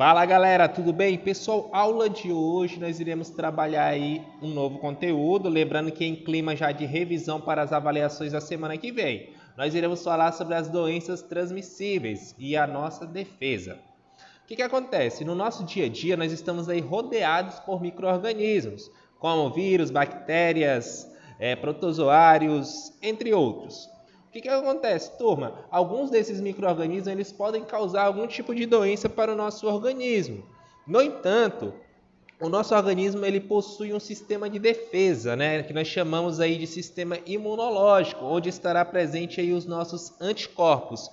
Fala galera, tudo bem? Pessoal, aula de hoje nós iremos trabalhar aí um novo conteúdo, lembrando que em clima já de revisão para as avaliações da semana que vem. Nós iremos falar sobre as doenças transmissíveis e a nossa defesa. O que acontece? No nosso dia a dia nós estamos aí rodeados por micro-organismos, como vírus, bactérias, protozoários, entre outros. O que acontece, turma? Alguns desses micro-organismos eles podem causar algum tipo de doença para o nosso organismo. No entanto, o nosso organismo ele possui um sistema de defesa, né, que nós chamamos aí de sistema imunológico, onde estará presente aí os nossos anticorpos.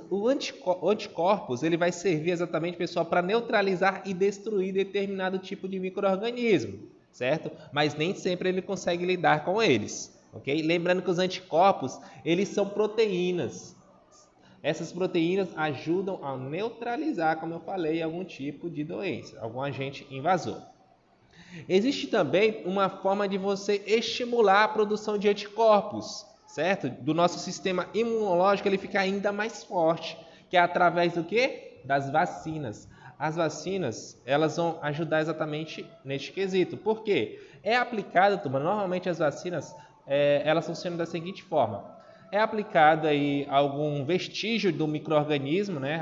O anticorpos ele vai servir exatamente, pessoal, para neutralizar e destruir determinado tipo de micro-organismo, certo? Mas nem sempre ele consegue lidar com eles. Okay? Lembrando que os anticorpos eles são proteínas. Essas proteínas ajudam a neutralizar, como eu falei, algum tipo de doença, algum agente invasor. Existe também uma forma de você estimular a produção de anticorpos, certo? Do nosso sistema imunológico ele ficar ainda mais forte, que é através do quê? Das vacinas. As vacinas, elas vão ajudar exatamente neste quesito. Por quê? É aplicado, turma, normalmente as vacinas, elas funcionam da seguinte forma. É aplicado aí algum vestígio do micro-organismo, né?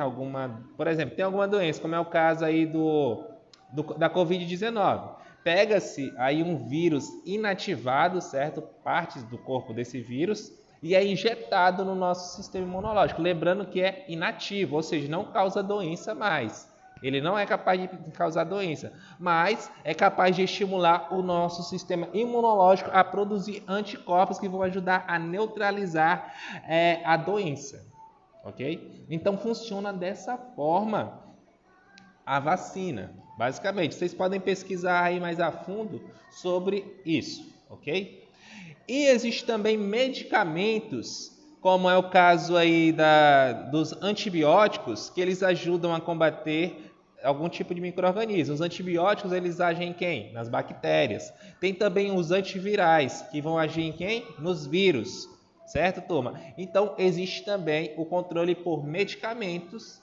Por exemplo, tem alguma doença, como é o caso aí da Covid-19. Pega-se aí um vírus inativado, certo? Partes do corpo desse vírus, e é injetado no nosso sistema imunológico. Lembrando que é inativo, ou seja, não causa doença mais. Ele não é capaz de causar doença, mas é capaz de estimular o nosso sistema imunológico a produzir anticorpos que vão ajudar a neutralizar a doença. Ok? Então funciona dessa forma a vacina. Basicamente, vocês podem pesquisar aí mais a fundo sobre isso, ok? E existe também medicamentos, como é o caso aí dos antibióticos, que eles ajudam a combater algum tipo de micro-organismo. Os antibióticos, eles agem em quem? Nas bactérias. Tem também os antivirais, que vão agir em quem? Nos vírus. Certo, turma? Então, existe também o controle por medicamentos,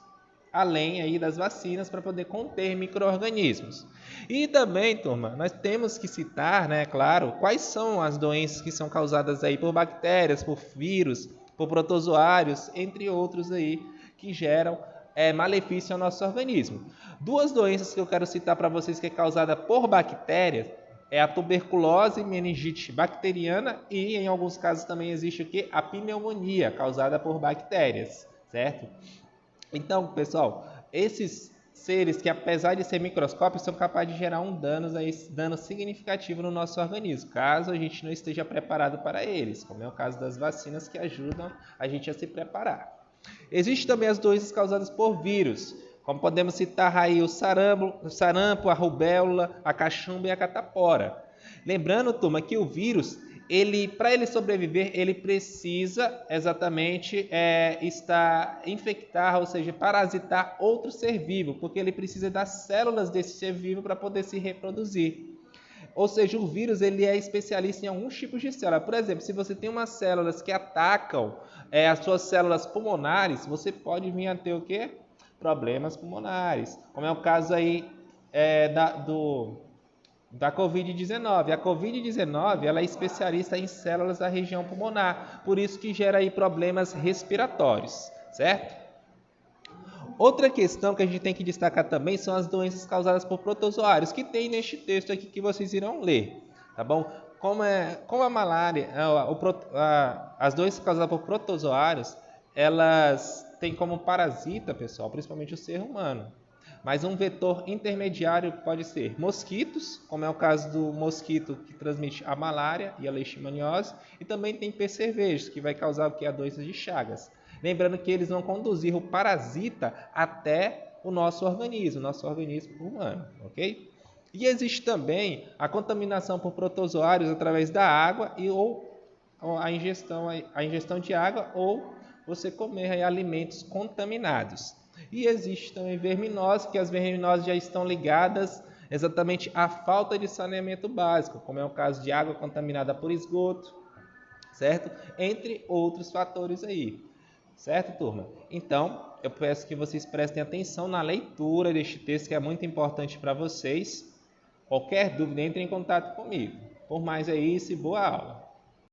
além aí das vacinas, para poder conter micro-organismos. E também, turma, nós temos que citar, né, claro, quais são as doenças que são causadas aí por bactérias, por vírus, por protozoários, entre outros aí, que geram malefício ao nosso organismo. Duas doenças que eu quero citar para vocês que é causada por bactérias é a tuberculose e meningite bacteriana e, em alguns casos, também existe o quê? A pneumonia, causada por bactérias, certo? Então, pessoal, esses seres que, apesar de ser microscópicos, são capazes de gerar um dano significativo no nosso organismo, caso a gente não esteja preparado para eles, como é o caso das vacinas que ajudam a gente a se preparar. Existem também as doenças causadas por vírus, como podemos citar aí o sarampo, a rubéola, a cachumba e a catapora. Lembrando, turma, que o vírus, para ele sobreviver, ele precisa exatamente infectar, ou seja, parasitar outro ser vivo, porque ele precisa das células desse ser vivo para poder se reproduzir. Ou seja, o vírus ele é especialista em alguns tipos de células. Por exemplo, se você tem umas células que atacam as suas células pulmonares, você pode vir a ter o quê? Problemas pulmonares. Como é o caso aí da Covid-19. A Covid-19 ela é especialista em células da região pulmonar, por isso que gera aí problemas respiratórios, certo? Outra questão que a gente tem que destacar também são as doenças causadas por protozoários, que tem neste texto aqui que vocês irão ler, tá bom? Como a malária, as doenças causadas por protozoários, elas têm como parasita, pessoal, principalmente o ser humano. Mas um vetor intermediário pode ser mosquitos, como é o caso do mosquito que transmite a malária e a leishmaniose, e também tem percevejos, que vai causar o que? A doença de Chagas. Lembrando que eles vão conduzir o parasita até o nosso organismo humano, ok? E existe também a contaminação por protozoários através da água ou a ingestão de água ou você comer aí alimentos contaminados. E existe também verminose, que as verminoses já estão ligadas exatamente à falta de saneamento básico, como é o caso de água contaminada por esgoto, certo? Entre outros fatores aí. Certo, turma? Então, eu peço que vocês prestem atenção na leitura deste texto, que é muito importante para vocês. Qualquer dúvida, entre em contato comigo. Por mais é isso e boa aula.